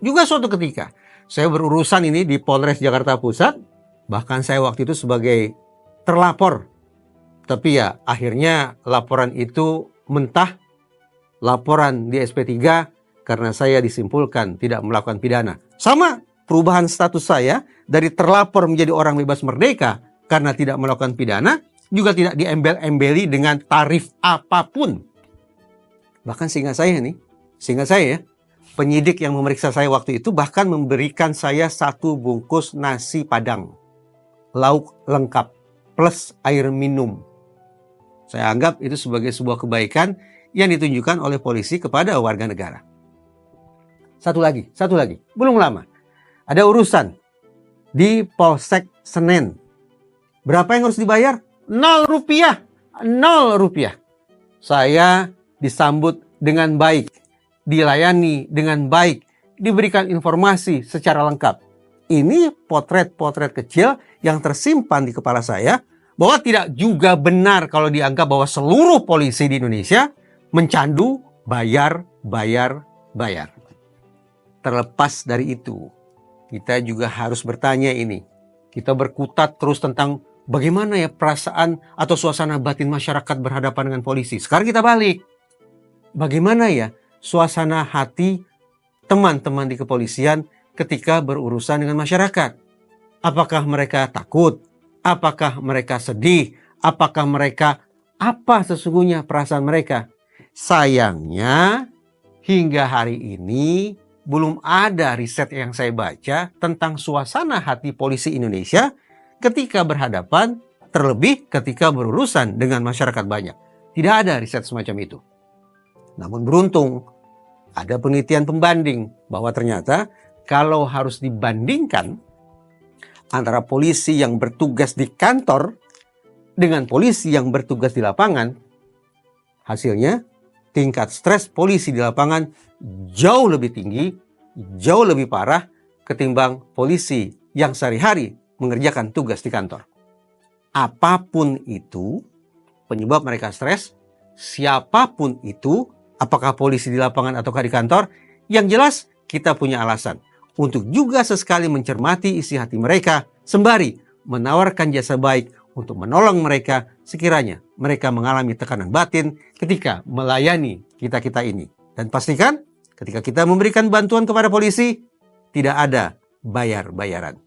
Juga suatu ketika saya berurusan ini di Polres Jakarta Pusat, bahkan saya waktu itu sebagai terlapor. Tapi ya akhirnya laporan itu mentah, laporan di SP3 karena saya disimpulkan tidak melakukan pidana. Sama perubahan status saya dari terlapor menjadi orang bebas merdeka karena tidak melakukan pidana, juga tidak diembel-embeli dengan tarif apapun. Bahkan seingat saya ya, penyidik yang memeriksa saya waktu itu bahkan memberikan saya 1 bungkus nasi padang, lauk lengkap, plus air minum. Saya anggap itu sebagai sebuah kebaikan yang ditunjukkan oleh polisi kepada warga negara. Satu lagi, belum lama. Ada urusan di Polsek Senen. Berapa yang harus dibayar? 0 rupiah. 0 rupiah. Saya disambut dengan baik, dilayani dengan baik, diberikan informasi secara lengkap. Ini potret-potret kecil yang tersimpan di kepala saya, bahwa tidak juga benar kalau dianggap bahwa seluruh polisi di Indonesia mencandu bayar. Terlepas dari itu, kita juga harus bertanya ini. Kita berkutat terus tentang bagaimana ya perasaan atau suasana batin masyarakat berhadapan dengan polisi. Sekarang kita balik. Bagaimana ya suasana hati teman-teman di kepolisian ketika berurusan dengan masyarakat? Apakah mereka takut? Apakah mereka sedih? Apakah mereka apa sesungguhnya perasaan mereka? Sayangnya hingga hari ini belum ada riset yang saya baca tentang suasana hati polisi Indonesia ketika berhadapan, terlebih ketika berurusan dengan masyarakat banyak. Tidak ada riset semacam itu. Namun beruntung ada penelitian pembanding bahwa ternyata kalau harus dibandingkan antara polisi yang bertugas di kantor dengan polisi yang bertugas di lapangan, hasilnya tingkat stres polisi di lapangan jauh lebih tinggi, jauh lebih parah ketimbang polisi yang sehari-hari mengerjakan tugas di kantor. Apapun itu penyebab mereka stres, siapapun itu, apakah polisi di lapangan ataukah di kantor, yang jelas kita punya alasan untuk juga sesekali mencermati isi hati mereka, sembari menawarkan jasa baik untuk menolong mereka sekiranya mereka mengalami tekanan batin ketika melayani kita-kita ini. Dan pastikan ketika kita memberikan bantuan kepada polisi, tidak ada bayar-bayaran.